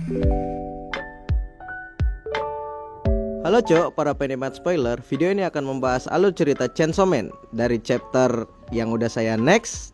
Halo Cok, para penikmat spoiler. Video ini akan membahas alur cerita Chainsaw Man dari chapter yang udah saya next,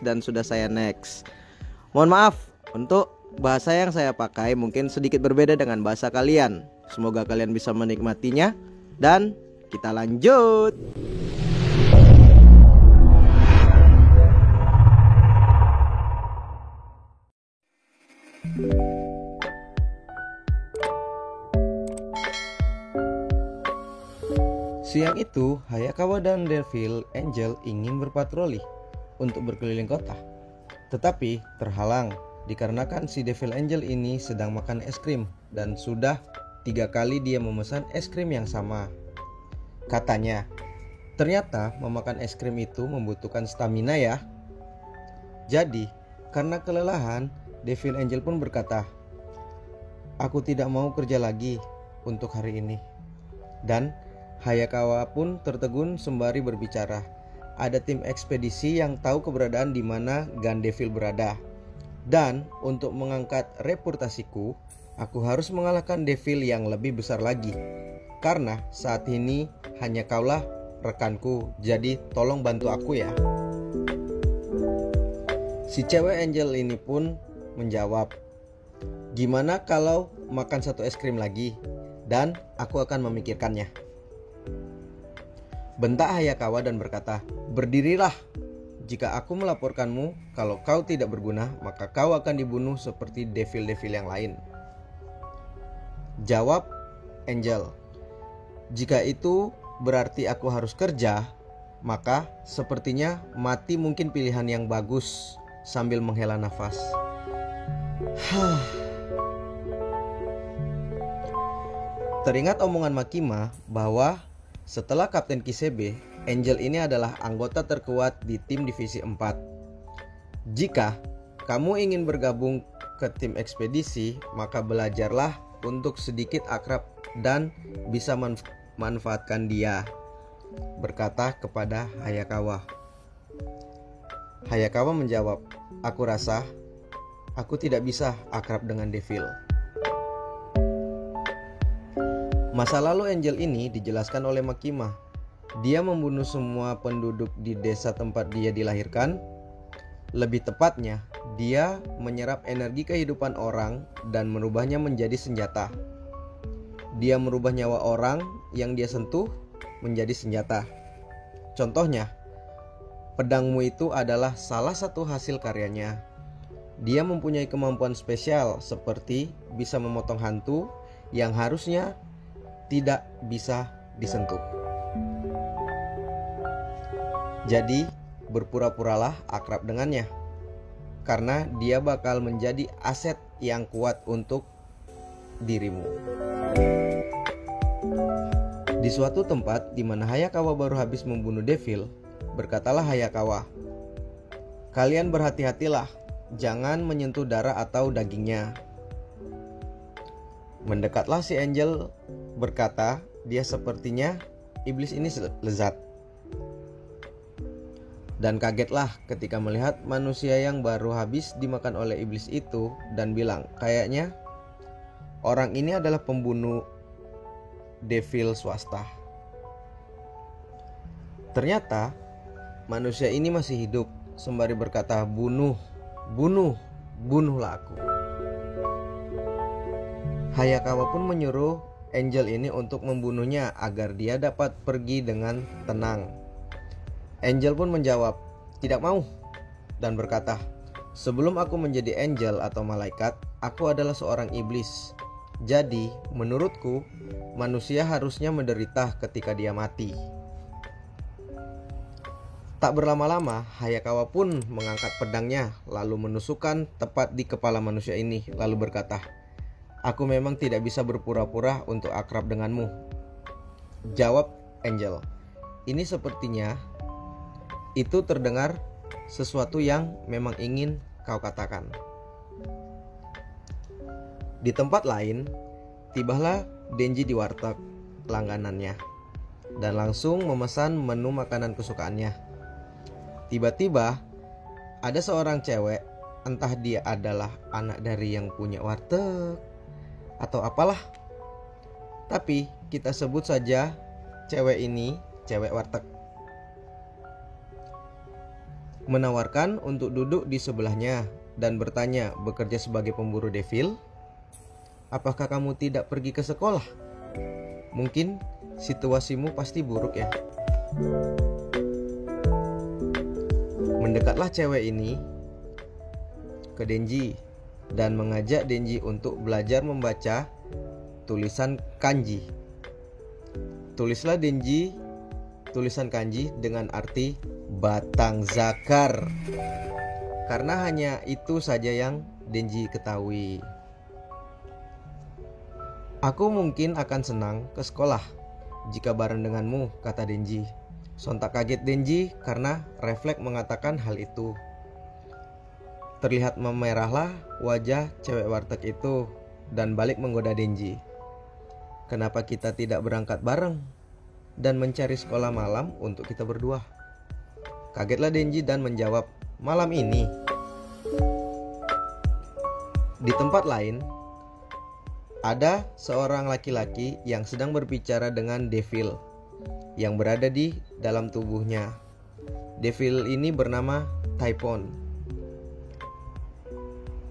dan sudah saya next. Mohon maaf untuk bahasa yang saya pakai mungkin sedikit berbeda dengan bahasa kalian. Semoga kalian bisa menikmatinya. Dan kita lanjut. Siang itu, Hayakawa dan Devil Angel ingin berpatroli untuk berkeliling kota. Tetapi terhalang dikarenakan si Devil Angel ini sedang makan es krim dan sudah 3 kali dia memesan es krim yang sama. Katanya, ternyata memakan es krim itu membutuhkan stamina ya. Jadi, karena kelelahan, Devil Angel pun berkata, "Aku tidak mau kerja lagi untuk hari ini." Dan Hayakawa pun tertegun sembari berbicara. Ada tim ekspedisi yang tahu keberadaan di mana Gun Devil berada. Dan untuk mengangkat reputasiku, aku harus mengalahkan Devil yang lebih besar lagi. Karena saat ini hanya kaulah rekanku, jadi tolong bantu aku ya. Si cewek Angel ini pun menjawab, "Gimana kalau makan 1 es krim lagi? Dan aku akan memikirkannya." Bentak Hayakawa dan berkata, "Berdirilah. Jika aku melaporkanmu kalau kau tidak berguna, maka kau akan dibunuh seperti devil-devil yang lain." Jawab Angel, "Jika itu berarti aku harus kerja, maka sepertinya mati mungkin pilihan yang bagus." Sambil menghela nafas. Teringat omongan Makima bahwa setelah Kapten Kisebe, Angel ini adalah anggota terkuat di tim divisi 4. Jika kamu ingin bergabung ke tim ekspedisi, maka belajarlah untuk sedikit akrab dan bisa manfaatkan dia, berkata kepada Hayakawa. Hayakawa menjawab, "Aku rasa aku tidak bisa akrab dengan Devil." Masa lalu Angel ini dijelaskan oleh Makima. Dia membunuh semua penduduk di desa tempat dia dilahirkan. Lebih tepatnya, dia menyerap energi kehidupan orang dan merubahnya menjadi senjata. Dia merubah nyawa orang yang dia sentuh menjadi senjata. Contohnya, pedangmu itu adalah salah satu hasil karyanya. Dia mempunyai kemampuan spesial seperti bisa memotong hantu yang harusnya tidak bisa disentuh. Jadi berpura-puralah akrab dengannya, karena dia bakal menjadi aset yang kuat untuk dirimu. Di suatu tempat di mana Hayakawa baru habis membunuh Devil, berkatalah Hayakawa, "Kalian berhati-hatilah, jangan menyentuh darah atau dagingnya." Mendekatlah si Angel, berkata, "Dia sepertinya iblis ini lezat." Dan kagetlah ketika melihat manusia yang baru habis dimakan oleh iblis itu dan bilang, "Kayaknya orang ini adalah pembunuh Devil swasta." Ternyata manusia ini masih hidup sembari berkata, "Bunuhlah aku." Hayakawa pun menyuruh Angel ini untuk membunuhnya agar dia dapat pergi dengan tenang. Angel pun menjawab, "Tidak mau," dan berkata, "Sebelum aku menjadi angel atau malaikat, aku adalah seorang iblis. Jadi, menurutku, manusia harusnya menderita ketika dia mati." Tak berlama-lama, Hayakawa pun mengangkat pedangnya lalu menusukkan tepat di kepala manusia ini lalu berkata, "Aku memang tidak bisa berpura-pura untuk akrab denganmu." Jawab Angel, "Ini sepertinya itu terdengar sesuatu yang memang ingin kau katakan." Di tempat lain, tibalah Denji di warteg langganannya dan langsung memesan menu makanan kesukaannya. Tiba-tiba ada seorang cewek entah dia adalah anak dari yang punya warteg atau apalah. Tapi kita sebut saja cewek ini cewek warteg. Menawarkan untuk duduk di sebelahnya dan bertanya, bekerja sebagai pemburu devil? Apakah kamu tidak pergi ke sekolah? Mungkin situasimu pasti buruk ya. Mendekatlah cewek ini ke Denji dan mengajak Denji untuk belajar membaca tulisan kanji. Tulislah Denji tulisan kanji dengan arti batang zakar, karena hanya itu saja yang Denji ketahui. Aku mungkin akan senang ke sekolah jika bareng denganmu, kata Denji. Sontak kaget Denji karena refleks mengatakan hal itu. Terlihat memerahlah wajah cewek warteg itu dan balik menggoda Denji. Kenapa kita tidak berangkat bareng dan mencari sekolah malam untuk kita berdua? Kagetlah Denji dan menjawab, malam ini. Di tempat lain, ada seorang laki-laki yang sedang berbicara dengan devil yang berada di dalam tubuhnya. Devil ini bernama Typhon.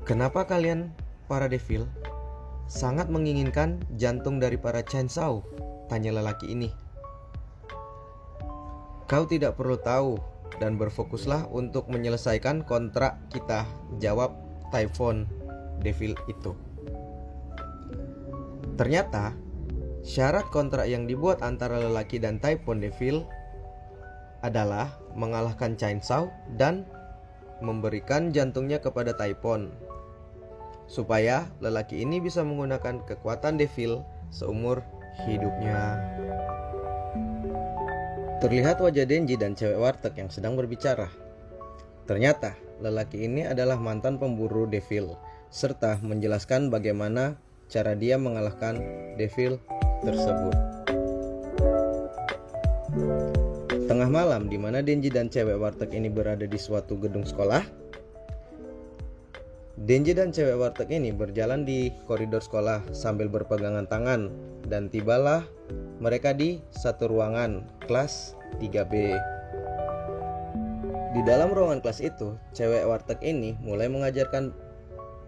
Kenapa kalian para devil sangat menginginkan jantung dari para Chainsaw? Tanya lelaki ini. Kau tidak perlu tahu dan berfokuslah untuk menyelesaikan kontrak kita, jawab Typhon devil itu. Ternyata syarat kontrak yang dibuat antara lelaki dan Typhon devil adalah mengalahkan Chainsaw dan memberikan jantungnya kepada Typhon, supaya lelaki ini bisa menggunakan kekuatan devil seumur hidupnya. Terlihat wajah Denji dan cewek warteg yang sedang berbicara. Ternyata lelaki ini adalah mantan pemburu devil, serta menjelaskan bagaimana cara dia mengalahkan devil tersebut. Tengah malam di mana Denji dan cewek warteg ini berada di suatu gedung sekolah. Denji dan cewek warteg ini berjalan di koridor sekolah sambil berpegangan tangan dan tibalah mereka di satu ruangan kelas 3B. Di dalam ruangan kelas itu, cewek warteg ini mulai mengajarkan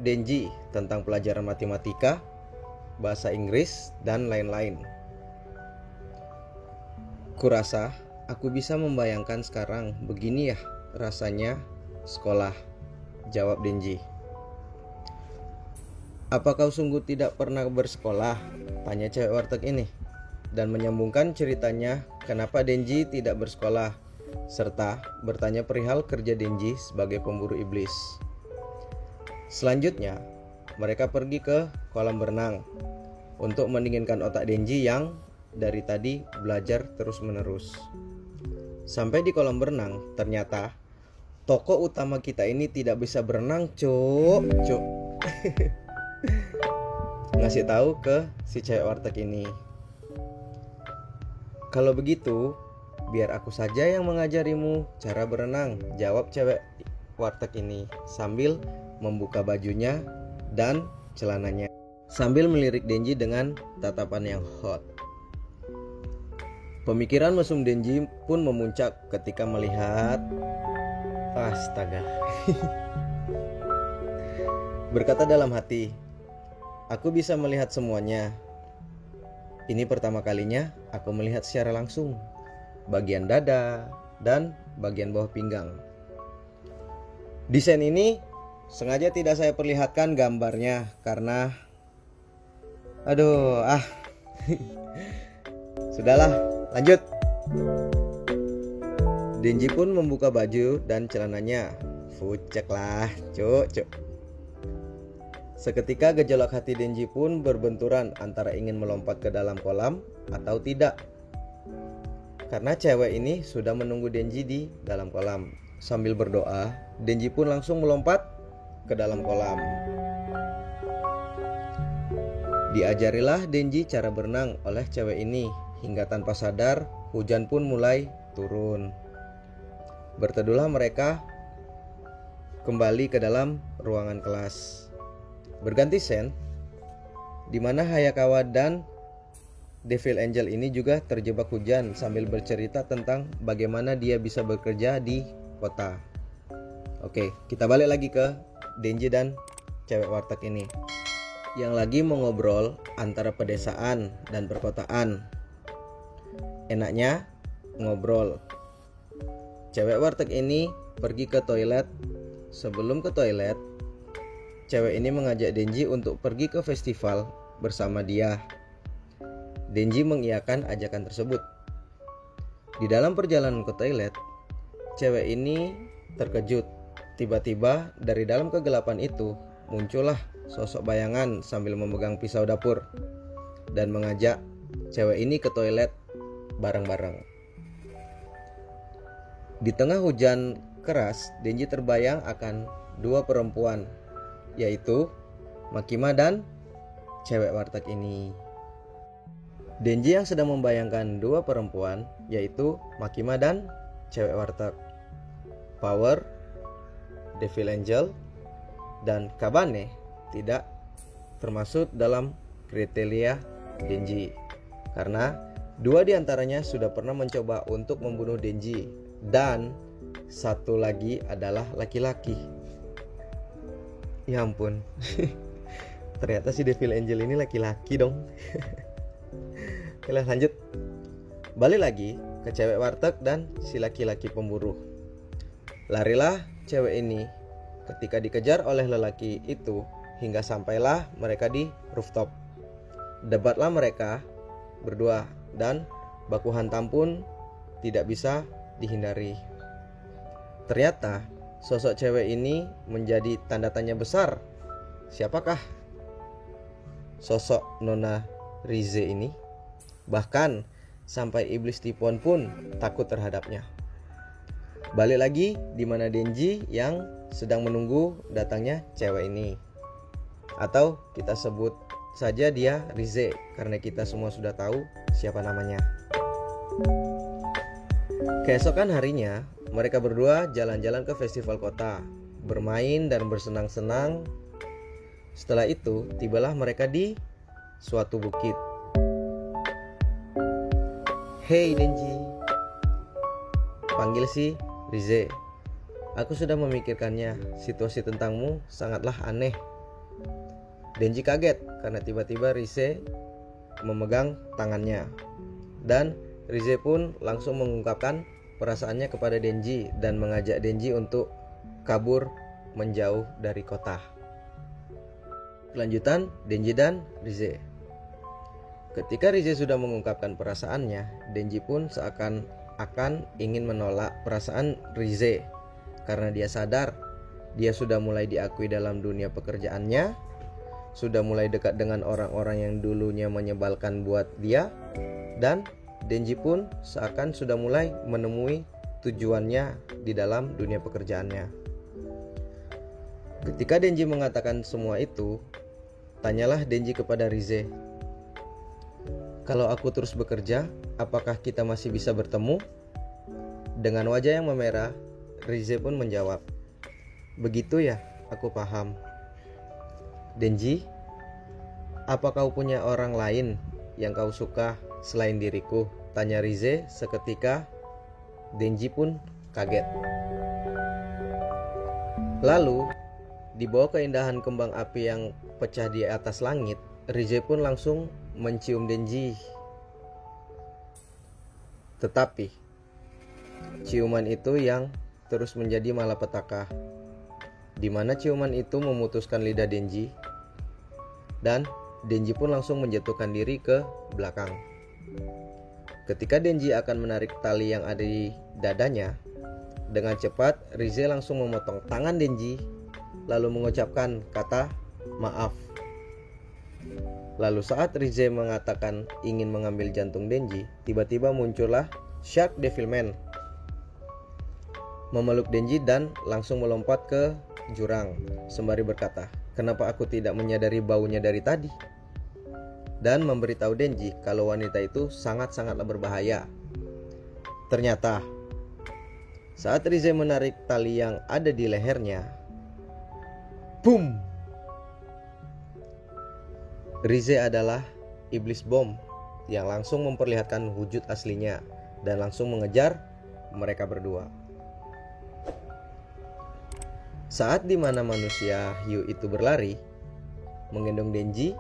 Denji tentang pelajaran matematika, bahasa Inggris, dan lain-lain. Kurasa aku bisa membayangkan sekarang begini ya rasanya sekolah, jawab Denji. Apa kau sungguh tidak pernah bersekolah? Tanya cewek warteg ini dan menyambungkan ceritanya kenapa Denji tidak bersekolah, serta bertanya perihal kerja Denji sebagai pemburu iblis. Selanjutnya, mereka pergi ke kolam berenang untuk mendinginkan otak Denji yang dari tadi belajar terus-menerus. Sampai di kolam berenang, ternyata tokoh utama kita ini tidak bisa berenang, cuk. Ngasih tahu ke si cewek warteg ini. Kalau begitu, biar aku saja yang mengajarimu cara berenang, jawab cewek warteg ini sambil membuka bajunya dan celananya, sambil melirik Denji dengan tatapan yang hot. Pemikiran mesum Denji pun memuncak ketika melihat, astaga. Berkata dalam hati, aku bisa melihat semuanya. Ini pertama kalinya aku melihat secara langsung bagian dada dan bagian bawah pinggang. Desain ini sengaja tidak saya perlihatkan gambarnya karena Sudahlah, lanjut. Denji pun membuka baju dan celananya. Fucek lah, cuk. Seketika gejolak hati Denji pun berbenturan antara ingin melompat ke dalam kolam atau tidak. Karena cewek ini sudah menunggu Denji di dalam kolam. Sambil berdoa, Denji pun langsung melompat ke dalam kolam. Diajarilah Denji cara berenang oleh cewek ini, hingga tanpa sadar hujan pun mulai turun. Berteduhlah mereka kembali ke dalam ruangan kelas. Berganti scene, di mana Hayakawa dan Devil Angel ini juga terjebak hujan sambil bercerita tentang bagaimana dia bisa bekerja di kota. Oke, kita balik lagi ke Denji dan cewek warteg ini yang lagi mau ngobrol antara pedesaan dan perkotaan. Enaknya ngobrol. Cewek warteg ini pergi ke toilet. Sebelum ke toilet, cewek ini mengajak Denji untuk pergi ke festival bersama dia. Denji mengiyakan ajakan tersebut. Di dalam perjalanan ke toilet, cewek ini terkejut. Tiba-tiba dari dalam kegelapan itu muncullah sosok bayangan sambil memegang pisau dapur dan mengajak cewek ini ke toilet bareng-bareng. Di tengah hujan keras, Denji terbayang akan dua perempuan, yaitu Makima dan cewek warteg ini. Denji yang sedang membayangkan dua perempuan, yaitu Makima dan cewek warteg. Power, Devil Angel, dan Kabane tidak termasuk dalam kriteria Denji, karena dua diantaranya sudah pernah mencoba untuk membunuh Denji dan satu lagi adalah laki-laki. Ya ampun, ternyata si Devil Angel ini laki-laki dong. Oke, lanjut. Balik lagi ke cewek warteg dan si laki-laki pemburu. Larilah cewek ini ketika dikejar oleh lelaki itu hingga sampailah mereka di rooftop. Debatlah mereka berdua dan baku hantam pun tidak bisa dihindari. Ternyata sosok cewek ini menjadi tanda tanya besar. Siapakah sosok Nona Rize ini? Bahkan sampai iblis tipuan pun takut terhadapnya. Balik lagi di mana Denji yang sedang menunggu datangnya cewek ini. Atau kita sebut saja dia Rize karena kita semua sudah tahu siapa namanya. Keesokan harinya, mereka berdua jalan-jalan ke festival kota, bermain dan bersenang-senang. Setelah itu, tibalah mereka di suatu bukit. "Hei Denji," panggil si Rize. "Aku sudah memikirkannya. Situasi tentangmu sangatlah aneh." Denji kaget karena tiba-tiba Rize memegang tangannya. Dan Rize pun langsung mengungkapkan perasaannya kepada Denji dan mengajak Denji untuk kabur menjauh dari kota. Kelanjutan Denji dan Rize. Ketika Rize sudah mengungkapkan perasaannya, Denji pun seakan-akan ingin menolak perasaan Rize karena dia sadar dia sudah mulai diakui dalam dunia pekerjaannya, sudah mulai dekat dengan orang-orang yang dulunya menyebalkan buat dia, dan Denji pun seakan sudah mulai menemui tujuannya di dalam dunia pekerjaannya. Ketika Denji mengatakan semua itu, tanyalah Denji kepada Rize, "Kalau aku terus bekerja, apakah kita masih bisa bertemu?" Dengan wajah yang memerah, Rize pun menjawab, "Begitu ya, aku paham." "Denji, apa kau punya orang lain yang kau suka selain diriku?" tanya Rize seketika. Denji pun kaget. Lalu, di bawah keindahan kembang api yang pecah di atas langit, Rize pun langsung mencium Denji. Tetapi ciuman itu yang terus menjadi malapetaka, di mana ciuman itu memutuskan lidah Denji, dan Denji pun langsung menjatuhkan diri ke belakang. Ketika Denji akan menarik tali yang ada di dadanya, dengan cepat Rize langsung memotong tangan Denji, lalu mengucapkan kata maaf. Lalu saat Rize mengatakan ingin mengambil jantung Denji, tiba-tiba muncullah Shark Devilman memeluk Denji dan langsung melompat ke jurang sembari berkata, "Kenapa aku tidak menyadari baunya dari tadi?" Dan memberitahu Denji kalau wanita itu sangat-sangatlah berbahaya. Ternyata saat Rize menarik tali yang ada di lehernya, Boom! Rize adalah iblis bom yang langsung memperlihatkan wujud aslinya dan langsung mengejar mereka berdua. Saat dimana manusia hiu itu berlari menggendong Denji,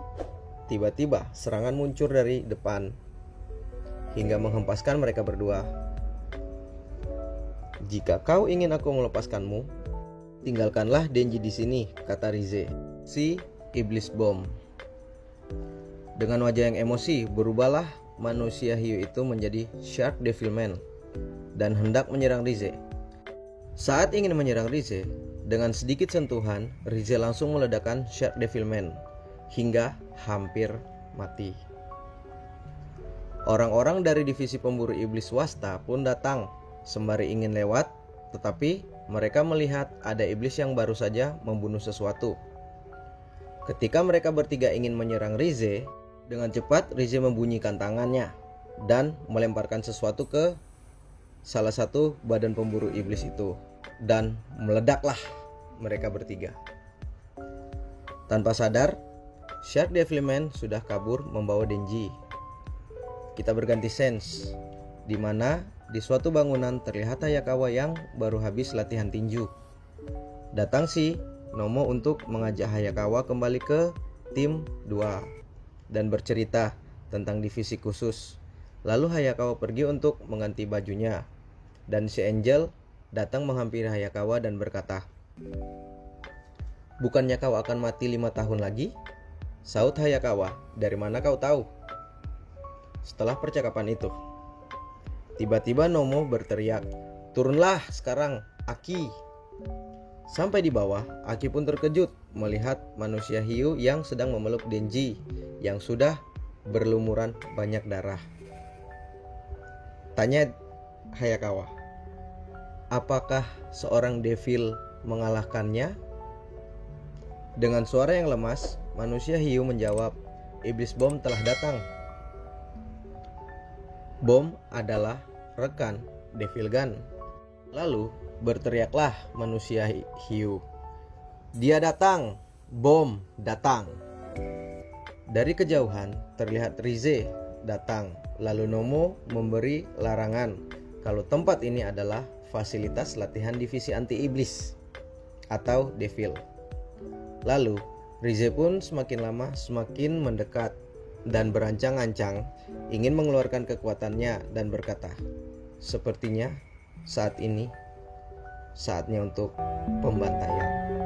tiba-tiba serangan muncul dari depan hingga menghempaskan mereka berdua. Jika kau ingin aku melepaskanmu, tinggalkanlah Denji di sini, kata Rize, si iblis bom. Dengan wajah yang emosi, berubahlah manusia hiu itu menjadi Shark Devilman dan hendak menyerang Rize. Saat ingin menyerang Rize, dengan sedikit sentuhan, Rize langsung meledakkan Shark Devilman hingga hampir mati. Orang-orang dari divisi pemburu iblis swasta pun datang sembari ingin lewat, tetapi mereka melihat ada iblis yang baru saja membunuh sesuatu. Ketika mereka bertiga ingin menyerang Rize, dengan cepat Rize membunyikan tangannya dan melemparkan sesuatu ke salah satu badan pemburu iblis itu, dan meledaklah mereka bertiga. Tanpa sadar, Shark Devilman sudah kabur membawa Denji. Kita berganti sense, di mana di suatu bangunan terlihat Hayakawa yang baru habis latihan tinju. Datang si Nomo untuk mengajak Hayakawa kembali ke tim 2 dan bercerita tentang divisi khusus. Lalu Hayakawa pergi untuk mengganti bajunya, dan si Angel datang menghampiri Hayakawa dan berkata, "Bukannya kau akan mati 5 tahun lagi?" Saut Hayakawa, "Dari mana kau tahu?" Setelah percakapan itu, tiba-tiba Nomo berteriak, "Turunlah sekarang, Aki!" Sampai di bawah, Aki pun terkejut melihat manusia hiu yang sedang memeluk Denji yang sudah berlumuran banyak darah. Tanya Hayakawa, apakah seorang devil mengalahkannya? Dengan suara yang lemas, manusia hiu menjawab, "Iblis bom telah datang." Bom adalah rekan Devil Gun. Lalu berteriaklah manusia hiu, "Dia datang! Bom datang!" Dari kejauhan terlihat Rize datang. Lalu Nomo memberi larangan kalau tempat ini adalah fasilitas latihan divisi anti-iblis atau devil. Lalu Rize pun semakin lama semakin mendekat dan berancang-ancang ingin mengeluarkan kekuatannya dan berkata, "Sepertinya saat ini saatnya untuk pembantaian."